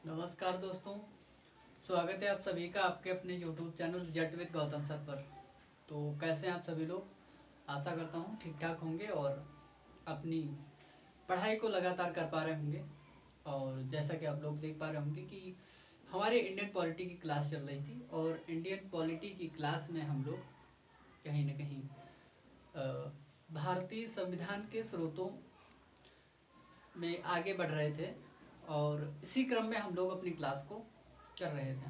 नमस्कार दोस्तों, स्वागत है आप सभी का आपके अपने YouTube चैनल जट विद गौतम सर पर। तो कैसे हैं आप सभी लोग? आशा करता हूँ ठीक ठाक होंगे और अपनी पढ़ाई को लगातार कर पा रहे होंगे। और जैसा कि आप लोग देख पा रहे होंगे कि हमारे इंडियन पॉलिटी की क्लास चल रही थी और इंडियन पॉलिटी की क्लास में हम लोग कहीं न कहीं भारतीय संविधान के स्रोतों में आगे बढ़ रहे थे और इसी क्रम में हम लोग अपनी क्लास को कर रहे थे।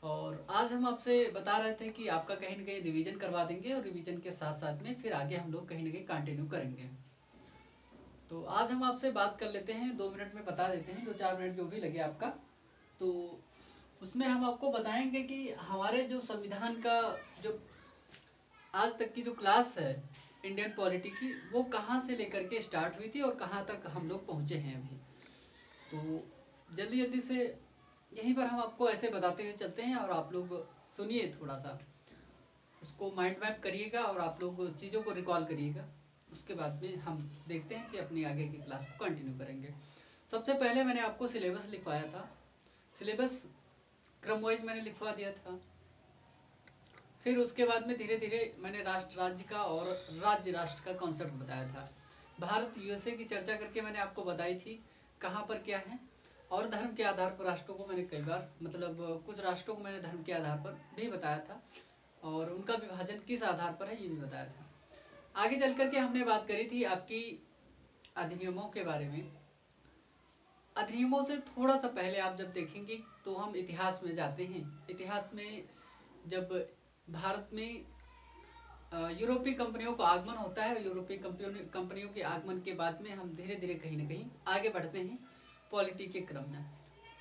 और आज हम आपसे बता रहे थे कि आपका कहीं ना कहीं रिवीजन करवा देंगे और रिवीजन के साथ साथ में फिर आगे हम लोग कहीं ना कहीं कंटिन्यू करेंगे। तो आज हम आपसे बात कर लेते हैं, 2 मिनट में बता देते हैं, 2-4 मिनट जो भी लगे आपका। तो उसमें हम आपको बताएंगे कि हमारे जो संविधान का जो आज तक की जो क्लास है इंडियन पॉलिटी की, वो कहाँ से लेकर के स्टार्ट हुई थी और कहाँ तक हम लोग पहुँचे हैं अभी। तो जल्दी जल्दी से यहीं पर हम आपको ऐसे बताते हुए चलते हैं और आप लोग सुनिए, थोड़ा सा उसको माइंड मैप करिएगा और आप लोग चीज़ों को रिकॉल करिएगा। उसके बाद में हम देखते हैं कि अपनी आगे की क्लास को कंटिन्यू करेंगे। सबसे पहले मैंने आपको सिलेबस लिखवाया था, सिलेबस क्रम वाइज मैंने लिखवा दिया था। फिर उसके बाद में धीरे धीरे मैंने राष्ट्र राज्य का और राज्य राष्ट्र का कॉन्सेप्ट बताया था। भारत यूएसए की चर्चा करके मैंने आपको बताई थी कहाँ पर क्या है। और धर्म के आधार पर राष्ट्रों को मैंने कई बार कुछ राष्ट्रों को मैंने धर्म के आधार पर भी बताया था और उनका विभाजन किस आधार पर है ये भी बताया था। आगे चल करके हमने बात करी थी आपकी अधिनियमों के बारे में। अधिनियमों से थोड़ा सा पहले आप जब देखेंगे तो हम इतिहास में जाते हैं। इतिहास में जब भारत में यूरोपीय कंपनियों का आगमन होता है, यूरोपीय कंपनियों के आगमन के बाद में हम धीरे धीरे कहीं ना कहीं आगे बढ़ते हैं पॉलिटी के क्रम में।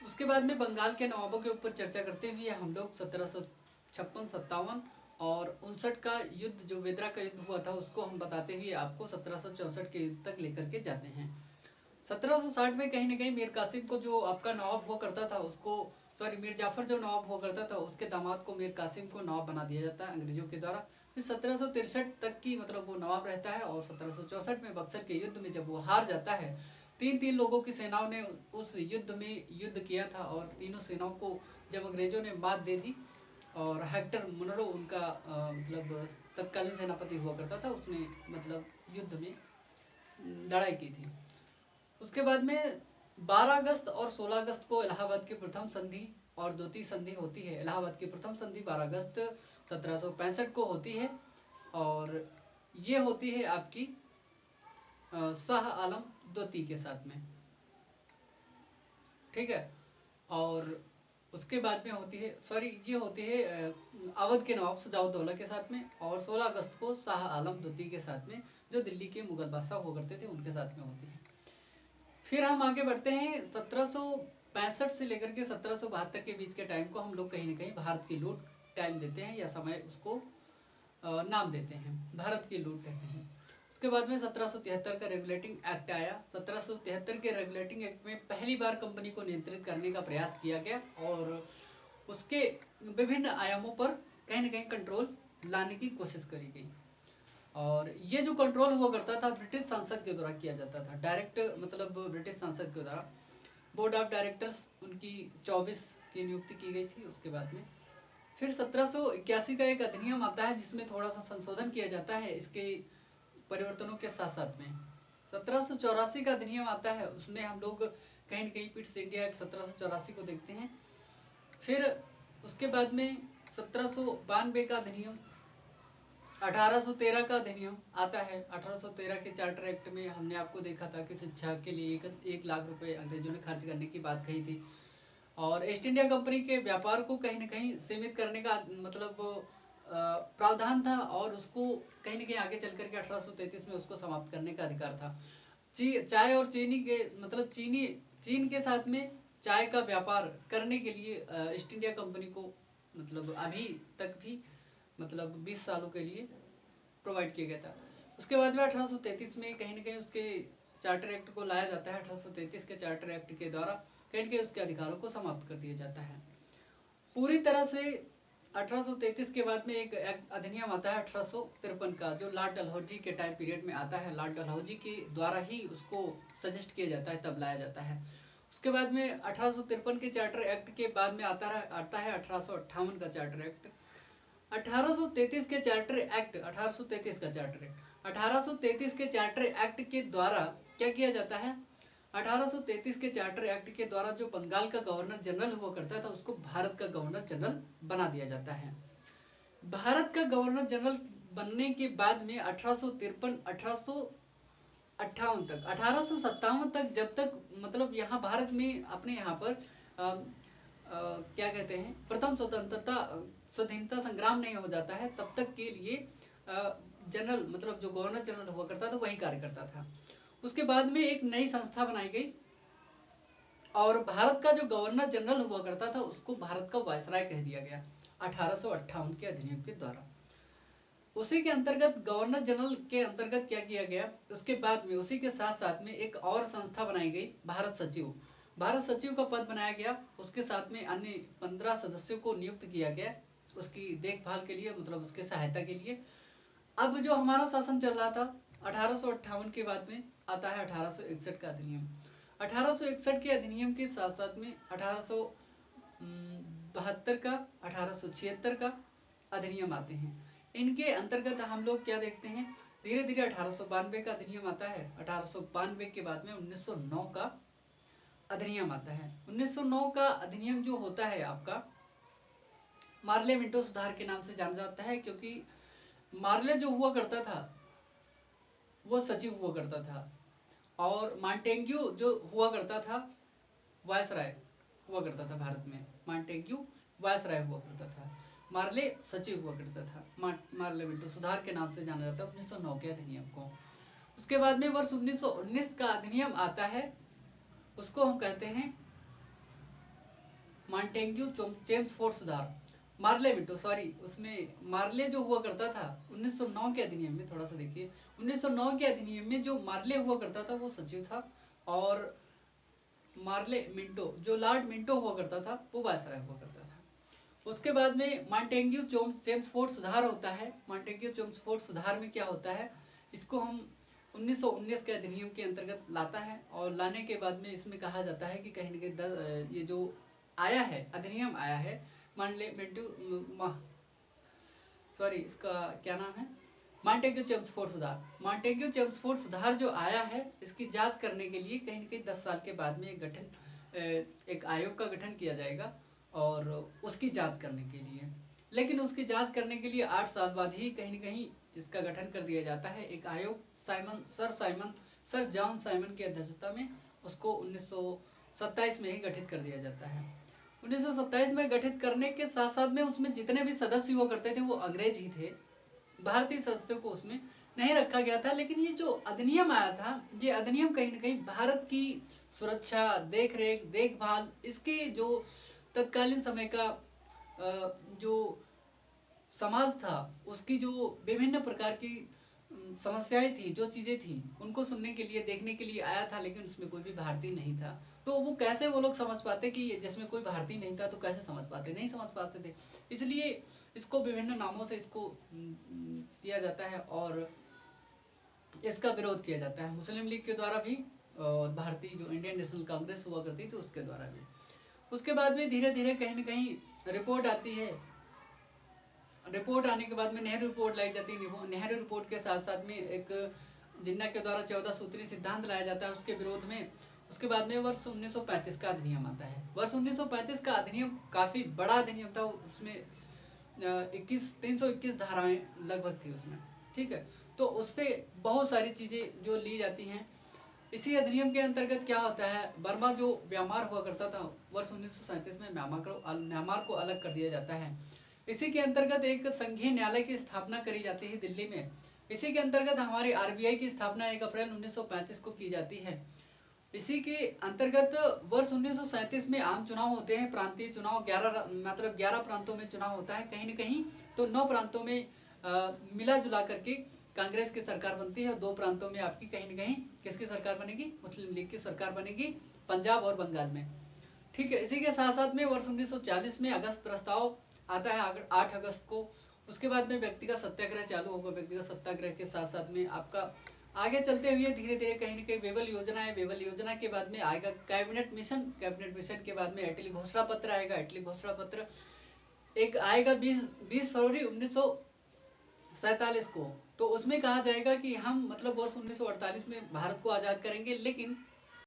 उसके बाद में बंगाल के नवाबों के ऊपर चर्चा करते हुए हम लोग 1756-57 और 59 का युद्ध, जो वेदरा का युद्ध हुआ था, उसको हम बताते हुए आपको 1764 के युद्ध तक लेकर के जाते हैं। 1760 में कहीं ना कहीं मीर कासिम को, जो आपका नवाब हुआ करता था, उसको सॉरी मीर जाफर जो नवाब हुआ करता था, उसके दामाद को मीर कासिम को नवाब बना दिया जाता है अंग्रेजों के द्वारा। फिर 1763 तक की वो नवाब रहता है और 1764 में बक्सर के युद्ध में जब वो हार जाता है, तीन तीन लोगों की सेनाओं ने उस युद्ध में युद्ध किया था और तीनों सेनाओं को जब अंग्रेजों ने मात दे दी और हेक्टर मुनरो उनका तत्कालीन सेनापति हुआ करता था, उसने युद्ध में लड़ाई की थी। उसके बाद में 12 अगस्त और 16 अगस्त को इलाहाबाद की प्रथम संधि और द्वितीय संधि होती है। इलाहाबाद की प्रथम संधि 12 अगस्त 1765 को होती है और ये होती है आपकी शाह आलम द्वितीय के साथ में, ठीक है। और उसके बाद में होती है, ये होती है अवध के नवाब सुजाउद्दौला के साथ में, और 16 अगस्त को शाह आलम द्वितीय के साथ में, जो दिल्ली के मुगल बादशाह हुआ करते थे, उनके साथ में होती है। फिर हम आगे बढ़ते हैं 1765 से लेकर के 1772 के बीच के टाइम को हम लोग कहीं ना कहीं भारत की लूट टाइम देते हैं, या समय उसको नाम देते हैं, भारत की लूट कहते हैं। उसके बाद में 1773 का रेगुलेटिंग एक्ट आया। 1773 के रेगुलेटिंग एक्ट में पहली बार कंपनी को नियंत्रित करने का प्रयास किया गया और उसके विभिन्न आयामों पर कहीं ना कहीं कंट्रोल लाने की कोशिश करी गई। और ये जो कंट्रोल हुआ करता था ब्रिटिश संसद के द्वारा किया जाता था, डायरेक्ट ब्रिटिश संसद के द्वारा। बोर्ड ऑफ डायरेक्टर्स उनकी 24 की नियुक्ति की गई थी। उसके बाद में फिर 1781 का एक अधिनियम आता है जिसमें थोड़ा सा संशोधन किया जाता है इसके परिवर्तनों के साथ साथ में। 1784 का अधिनियम आता है, उसमें हम लोग कहीं न कहीं पिट्स इंडिया एक्ट 1784 को देखते हैं। फिर उसके बाद में 1792 का अधिनियम, 1813 का अधिनियम आता है। 1813 के चार्टर एक्ट में हमने आपको देखा था कि शिक्षा के लिए 1 लाख रुपए अंग्रेजों ने खर्च करने की बात कही थी और ईस्ट इंडिया कंपनी के व्यापार को कहीं न कहीं सीमित करने का प्रावधान था और उसको कहीं न कहीं आगे चल करके 1833 में उसको समाप्त करने का अधिकार था। चाय और चीनी के चीन के साथ में चाय का व्यापार करने के लिए ईस्ट इंडिया कंपनी को अभी तक भी 20 सालों के लिए प्रोवाइड किया गया था। उसके बाद में 1833 में कहीं ना कहीं उसके चार्टर एक्ट को लाया जाता है। 1833 के चार्टर एक्ट के द्वारा कहीं ना कहीं उसके अधिकारों को समाप्त कर दिया जाता है पूरी तरह से। 1833 के बाद में एक अधिनियम आता है 1853 का, जो लॉर्ड डलहौजी के टाइम पीरियड में आता है। लॉर्ड डलहौजी के द्वारा ही उसको सजेस्ट किया जाता है, तब लाया जाता है। उसके बाद में 1853 के चार्टर एक्ट के बाद में आता है 1858 का चार्टर एक्ट। 1833 के चार्टर एक्ट 1833 का चार्टर एक्ट 1833 के चार्टर एक्ट के द्वारा क्या किया जाता है, 1833 के चार्टर एक्ट के द्वारा जो बंगाल का गवर्नर जनरल हुआ करता था उसको भारत का गवर्नर जनरल बना दिया जाता है। भारत का गवर्नर जनरल बनने के बाद में 1853 1858 तक 1857 तक, जब तक मतलब यहाँ भारत में अपने यहाँ पर क्या कहते हैं प्रथम स्वाधीनता संग्राम नहीं हो जाता है, तब तक के लिए जनरल मतलब जो गवर्नर जनरल हुआ करता था वही कार्य करता था। उसके बाद में एक नई संस्था बनाई गई और भारत का जो गवर्नर जनरल हुआ करता था उसको भारत का वायसराय कह दिया गया 1858 के अधिनियम के द्वारा। उसी के अंतर्गत गवर्नर जनरल के अंतर्गत क्या किया गया, उसके बाद में उसी के साथ साथ में एक और संस्था बनाई गई भारत सचिव। भारत सचिव का पद बनाया गया, उसके साथ में अन्य 15 सदस्यों को नियुक्त किया गया उसकी देखभाल के लिए, मतलब उसके सहायता के लिए। अब जो हमारा शासन चल रहा था 1858 के बाद में आता है 1861 का अधिनियम। 1861 के अधिनियम के साथ साथ में 1872 का 1876 का अधिनियम आते हैं। इनके अंतर्गत हम लोग क्या देखते हैं, धीरे धीरे 1892 का अधिनियम आता है। 1892 के बाद में 1909 का अधिनियम आता है। 1909 का अधिनियम जो होता है आपका मार्ले मिंटो सुधार के नाम से जाना जाता है, क्योंकि मार्ले जो हुआ करता था वो सचिव हुआ करता था और मांटेग्यू जो हुआ करता था वायसराय हुआ करता था भारत में। मांटेग्यू वायसराय हुआ करता था, मार्ले सचिव हुआ करता था। मार्ले मिंटो सुधार के नाम से जाना जाता है 1909 के अधिनियम को। उसके बाद में वर्ष 1919 का अधिनियम आता है, उसको हम कहते हैं मांटेग्यू चेम्सफोर्ड सुधार। मार्ले मिंटो सॉरी, उसमें मार्ले जो हुआ करता था 1909 के अधिनियम में, थोड़ा सा देखिए 1909 के अधिनियम में जो मार्ले हुआ करता था वो सचिव था और मार्ले मिंटो जो लॉर्ड मिंटो हुआ करता था वो वायसराय हुआ करता था। उसके बाद में मांटेग्यू चेम्सफोर्ड सुधार होता है। मांटेग्यू चेम्सफोर्ड सुधार में क्या होता है, इसको हम 1919 के अधिनियम के अंतर्गत लाता है और लाने के बाद में इसमें कहा जाता है कि कहीं न कहीं ये जो आया है अधिनियम आया है सॉरी इसका क्या नाम है, मांटेग्यू चेम्सफोर्ड सुधार। मांटेग्यू चेम्सफोर्ड सुधार जो आया है इसकी जांच करने के लिए कहीं न कहीं 10 साल के बाद में एक आयोग का गठन किया जाएगा और उसकी जांच करने के लिए। लेकिन उसकी जांच करने के लिए 8 साल बाद ही कहीं न कहीं इसका गठन कर दिया जाता है। एक आयोग सर जॉन साइमन की अध्यक्षता में उसको 1927 में ही गठित कर दिया जाता है। 1927 में गठित करने के साथ साथ में उसमें जितने भी सदस्य हुआ करते थे वो अंग्रेज ही थे, भारतीय सदस्यों को उसमें नहीं रखा गया था। लेकिन ये जो अधिनियम आया था, ये अधिनियम कहीं न कहीं भारत की सुरक्षा, देखरेख, देखभाल, इसके जो तत्कालीन समय का जो समाज था उसकी जो विभिन्न प्रकार की समस्याएं थी, जो चीजें थी उनको सुनने के लिए, देखने के लिए आया था। लेकिन उसमें कोई भी भारतीय नहीं था, तो वो कैसे वो लोग समझ पाते कि जिसमें कोई भारतीय नहीं था, तो कैसे समझ पाते, नहीं समझ पाते थे। इसलिए इसको विभिन्न नामों से इसको दिया जाता है और इसका विरोध किया जाता है मुस्लिम लीग के द्वारा भी और भारतीय जो इंडियन नेशनल कांग्रेस हुआ करती थी उसके द्वारा भी। उसके बाद में धीरे धीरे कहीं न कहीं रिपोर्ट आती है। रिपोर्ट आने के बाद में नेहरू रिपोर्ट लाई जाती है। नेहरू रिपोर्ट के साथ साथ में एक जिन्ना के द्वारा 14 सूत्री सिद्धांत लाया जाता है उसके विरोध में। उसके बाद में वर्ष 1935 का अधिनियम आता है। वर्ष 1935 का अधिनियम काफी बड़ा अधिनियम था, उसमें 321 धाराएं लगभग थी उसमें, ठीक है। तो उससे बहुत सारी चीजें जो ली जाती हैं। इसी अधिनियम के अंतर्गत क्या होता है, बर्मा जो म्यांमार हुआ करता था वर्ष 1937 में म्यांमार को अलग कर दिया जाता है। इसी के अंतर्गत एक संघीय न्यायालय की स्थापना करी जाती है दिल्ली में। इसी के अंतर्गत हमारी आरबीआई की स्थापना 1 अप्रैल 1935 को की जाती है। इसी के अंतर्गत वर्ष 1937 में आम चुनाव होते हैं, प्रांतीय चुनाव 11 प्रांतों में चुनाव होता है कहीं न कहीं। तो 9 प्रांतों में मिला जुला करके कांग्रेस की सरकार बनती है और 2 प्रांतों में आपकी कहीं न कहीं किसकी सरकार बनेगी, मुस्लिम लीग की सरकार बनेगी, पंजाब और बंगाल में, ठीक है। इसी के साथ साथ में वर्ष 1940 में अगस्त प्रस्ताव आता है 8 अगस्त को। उसके बाद में व्यक्तिगत सत्याग्रह चालू होगा। व्यक्तिगत सत्याग्रह के साथ साथ में आपका आगे चलते हुए धीरे धीरे कहीं न कहीं वेबल योजना है, वेबल योजना के बाद में आएगा कैबिनेट मिशन, कैबिनेट मिशन के बाद में अटली घोषणा पत्र आएगा, अटली घोषणा पत्र एक आएगा 20 फरवरी 1947 को। तो उसमें कहा जाएगा कि हम मतलब वर्ष 1948 में भारत को आज़ाद करेंगे, लेकिन